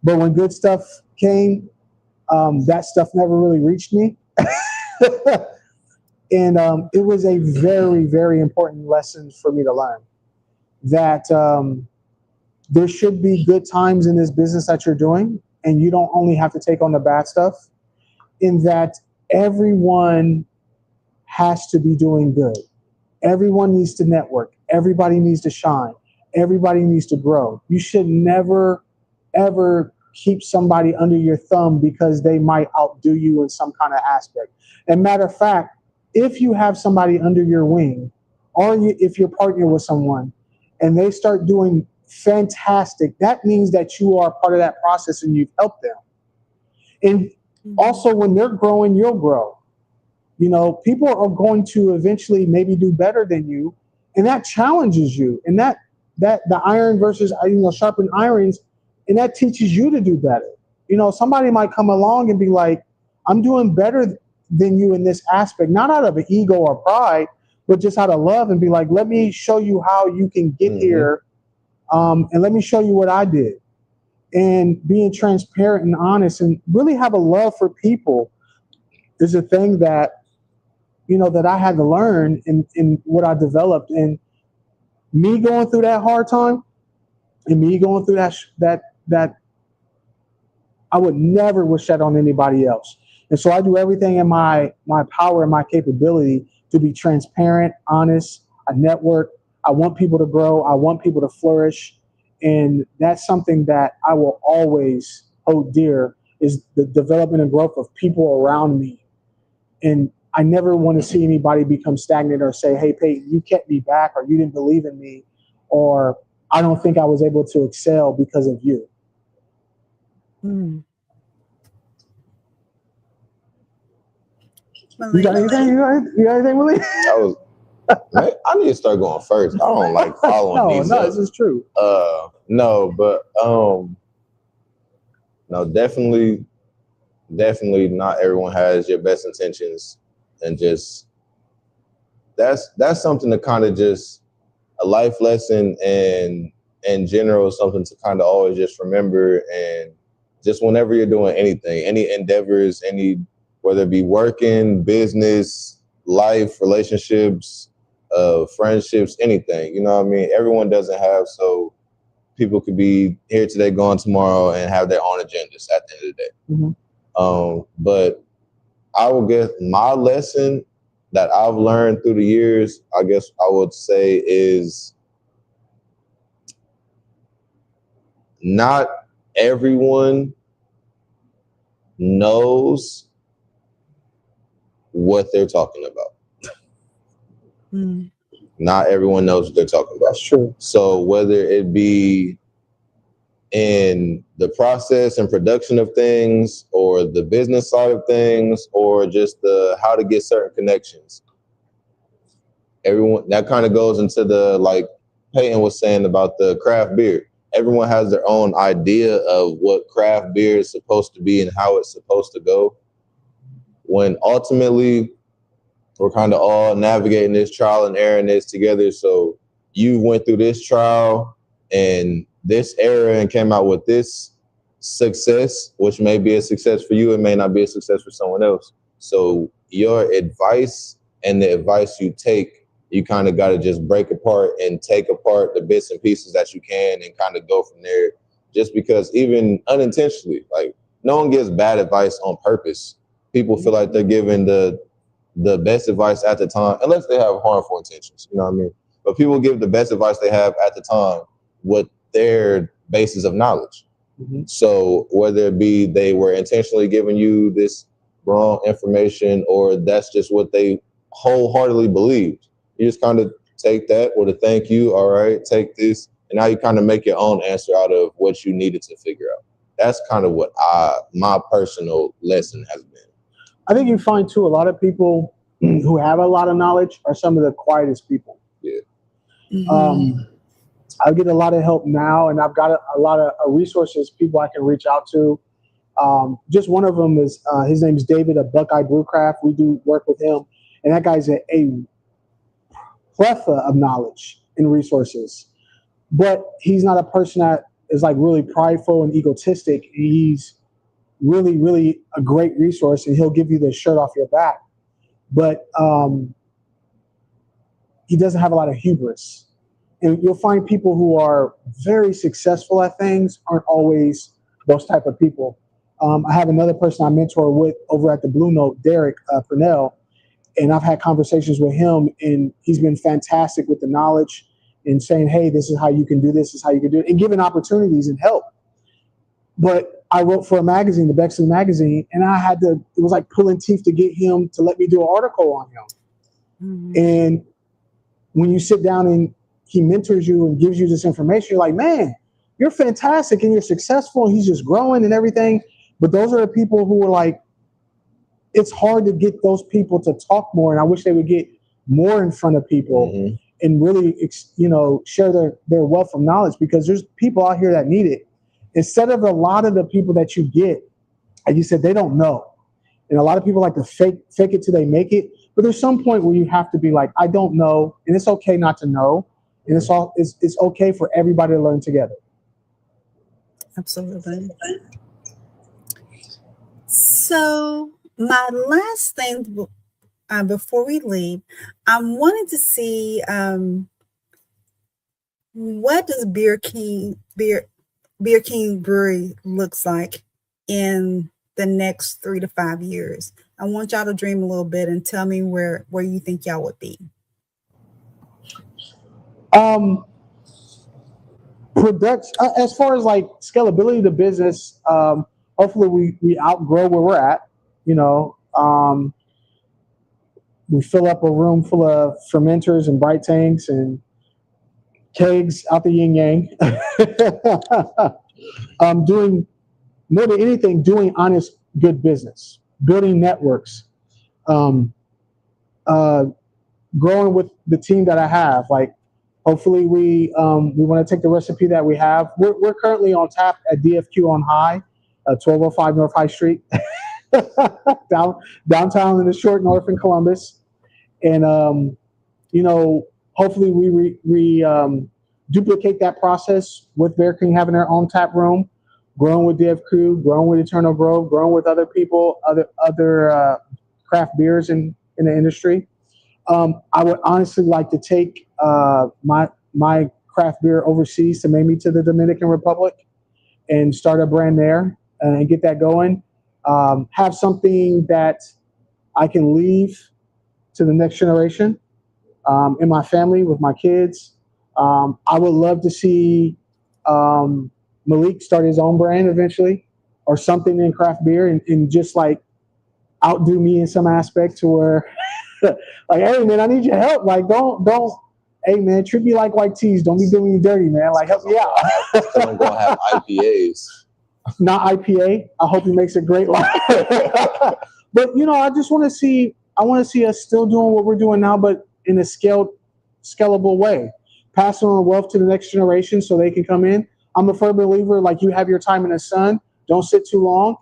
But when good stuff came, that stuff never really reached me. And it was a very, very important lesson for me to learn that there should be good times in this business that you're doing, and you don't only have to take on the bad stuff, in that everyone has to be doing good. Everyone needs to network. Everybody needs to shine. Everybody needs to grow. You should never, ever keep somebody under your thumb because they might outdo you in some kind of aspect. And matter of fact, if you have somebody under your wing, or if you're partnered with someone and they start doing fantastic, that means that you are part of that process and you've helped them. And also, when they're growing, you'll grow. You know, people are going to eventually maybe do better than you, and that challenges you. And that the iron versus, sharpen irons, and that teaches you to do better. You know, somebody might come along and be like, I'm doing better than you in this aspect, not out of an ego or pride, but just out of love, and be like, let me show you how you can get here, and let me show you what I did. And being transparent and honest and really have a love for people is a thing that, that I had to learn in what I developed. And me going through that hard time and me going through that I would never wish that on anybody else. And so I do everything in my power and my capability to be transparent, honest. I network. I want people to grow. I want people to flourish. And that's something that I will always hold dear, is the development and growth of people around me. And I never want to see anybody become stagnant or say, hey, Peyton, you kept me back, or you didn't believe in me, or I don't think I was able to excel because of you. Mm. You got anything? You got anything, Malik? I need to start going first. I don't like following these. No, this is true. No, definitely not everyone has your best intentions, and just that's something to kind of just a life lesson, and in general something to kind of always just remember. And just whenever you're doing anything, any endeavors, whether it be working, business, life, relationships, friendships, anything, you know what I mean? Everyone doesn't have, so people could be here today, gone tomorrow, and have their own agendas at the end of the day. Mm-hmm. But I will guess my lesson that I've learned through the years, I guess I would say, is not everyone knows what they're talking about. Mm. Not everyone knows what they're talking about. That's true. So whether it be in the process and production of things, or the business side of things, or just the how to get certain connections, everyone, that kind of goes into the, like Peyton was saying about the craft beer. Everyone has their own idea of what craft beer is supposed to be and how it's supposed to go, when ultimately we're kind of all navigating this trial and error this together. So you went through this trial and this era and came out with this success, which may be a success for you, it may not be a success for someone else. So your advice and the advice you take, you kind of got to just break apart and take apart the bits and pieces that you can and kind of go from there. Just because even unintentionally, like, no one gives bad advice on purpose. People feel like they're giving the best advice at the time, unless they have harmful intentions, you know what I mean? But people give the best advice they have at the time with their basis of knowledge. Mm-hmm. So whether it be they were intentionally giving you this wrong information, or that's just what they wholeheartedly believed, you just kind of take that with a thank you. All right, take this. And now you kind of make your own answer out of what you needed to figure out. That's kind of what my personal lesson has been. I think you find too, a lot of people who have a lot of knowledge are some of the quietest people. Yeah. Mm-hmm. I get a lot of help now, and I've got a lot of resources, people I can reach out to. Just one of them is, his name is David of Buckeye Brewcraft. We do work with him, and that guy's a plethora of knowledge and resources. But he's not a person that is like really prideful and egotistic. He's really, really a great resource, and he'll give you the shirt off your back. But he doesn't have a lot of hubris. And you'll find people who are very successful at things aren't always those type of people. I have another person I mentor with over at the Blue Note, Derek Purnell, and I've had conversations with him, and he's been fantastic with the knowledge and saying, hey, this is how you can do this is how you can do it, and giving opportunities and help. But I wrote for a magazine, the Bexley magazine, and it was like pulling teeth to get him to let me do an article on him. Mhm. And when you sit down and he mentors you and gives you this information, you're like, man, you're fantastic and you're successful. And he's just growing and everything. But those are the people who are like, it's hard to get those people to talk more. And I wish they would get more in front of people and really, share their wealth of knowledge, because there's people out here that need it. Instead of a lot of the people that you get, like you said, they don't know. And a lot of people like to fake it till they make it. But there's some point where you have to be like, I don't know. And it's okay not to know. And it's okay for everybody to learn together. Absolutely. So my last thing before we leave, I wanted to see what does Beer King Brewery looks like in the next 3 to 5 years. I want y'all to dream a little bit and tell me where you think y'all would be. Production, as far as like scalability of the business, hopefully we outgrow where we're at. We fill up a room full of fermenters and bright tanks and kegs out the yin yang. Doing more than anything, doing honest, good business, building networks, growing with the team that I have. Like, hopefully we want to take the recipe that we have. We're currently on tap at DFQ on High, 1205 North High Street, downtown in the short north in Columbus. And, hopefully we duplicate that process with Bear King having their own tap room, growing with DFQ, growing with Eternal Grove, growing with other people, other craft beers in the industry. I would honestly like to take my craft beer overseas, to maybe to the Dominican Republic, and start a brand there and get that going. Have something that I can leave to the next generation in my family with my kids. I would love to see Malik start his own brand eventually, or something in craft beer, and just like outdo me in some aspect, to where like, hey man, I need your help. Like, don't, hey man, treat me like white teas. Don't be doing me dirty, man. Like, help me out. I'm gonna have IPAs. Not IPA. I hope he makes a great life. But I just want to see. I want to see us still doing what we're doing now, but in a scalable way, passing on wealth to the next generation so they can come in. I'm a firm believer, like, you have your time in the sun. Don't sit too long,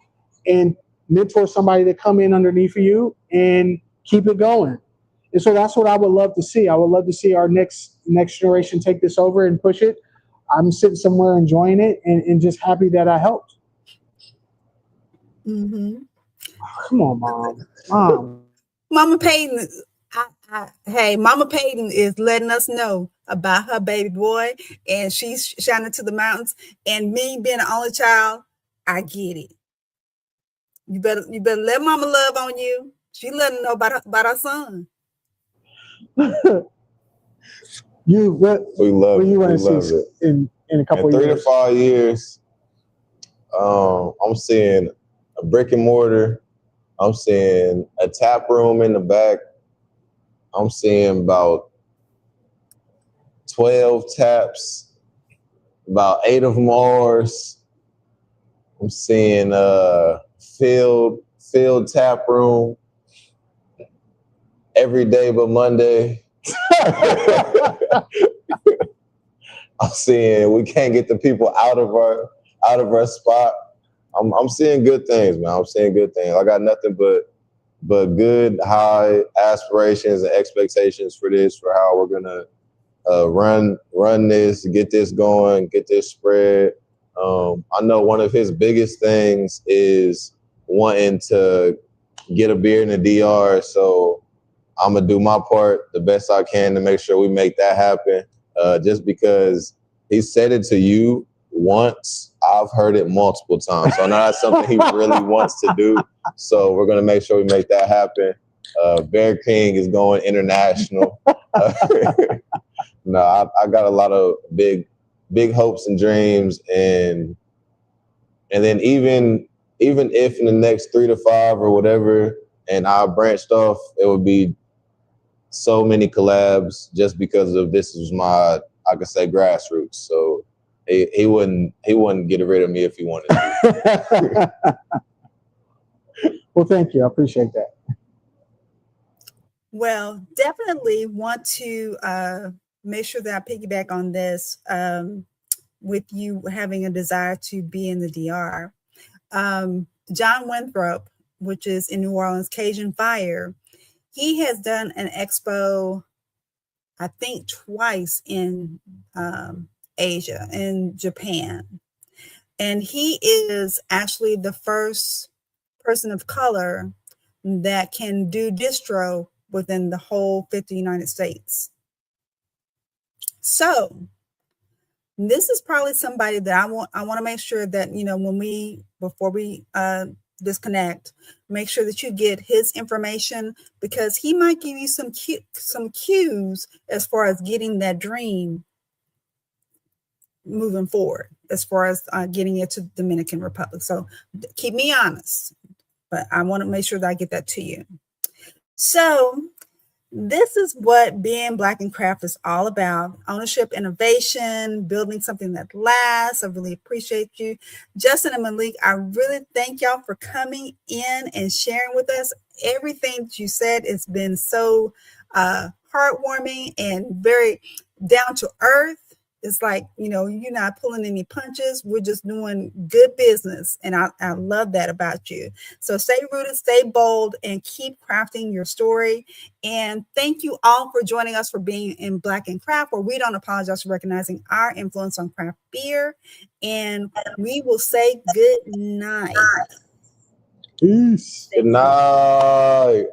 and mentor somebody to come in underneath of you and keep it going. And so that's what I would love to see. I would love to see our next generation take this over and push it. I'm sitting somewhere enjoying it and just happy that I helped. Mm-hmm. Come on, Mom. Mama Peyton, hey, Mama Peyton is letting us know about her baby boy, and she's shining to the mountains. And me being the only child, I get it. You better let Mama love on you. She letting know about her son. We love it. In a couple of years. 3 to 5 years, I'm seeing a brick and mortar. I'm seeing a tap room in the back. I'm seeing about 12 taps, about 8 of them ours. I'm seeing filled tap room every day but Monday. I'm seeing we can't get the people out of our spot. I'm seeing good things, man. I'm seeing good things. I got nothing but good, high aspirations and expectations for this, for how we're gonna run this, get this going, get this spread. I know one of his biggest things is wanting to get a beer in the DR, so I'm gonna do my part the best I can to make sure we make that happen. Just because he said it to you once, I've heard it multiple times. So now that's something he really wants to do. So we're gonna make sure we make that happen. Bear King is going international. No, I got a lot of big hopes and dreams, and then even if in the next 3 to 5 or whatever, and I branched off, it would be so many collabs just because of this was my, I could say, grassroots. So he wouldn't get rid of me if he wanted to. Well, thank you. I appreciate that. Well, definitely want to make sure that I piggyback on this with you having a desire to be in the DR. John Winthrop, which is in New Orleans, Cajun Fire, he has done an expo, I think twice in Asia, in Japan. And he is actually the first person of color that can do distro within the whole 50 United States. So this is probably somebody that I want to make sure that, before we disconnect, make sure that you get his information, because he might give you some cues as far as getting that dream moving forward, as far as getting it to Dominican Republic. So keep me honest, but I want to make sure that I get that to you. So this is what being Black in Craft is all about: ownership, innovation, building something that lasts. I really appreciate you, Justin and Malik. I really thank y'all for coming in and sharing with us. Everything that you said has been so heartwarming and very down to earth. It's like, you're not pulling any punches. We're just doing good business. And I love that about you. So stay rooted, stay bold, and keep crafting your story. And thank you all for joining us for being in Black in Craft, where we don't apologize for recognizing our influence on craft beer. And we will say good night. Peace. Good night.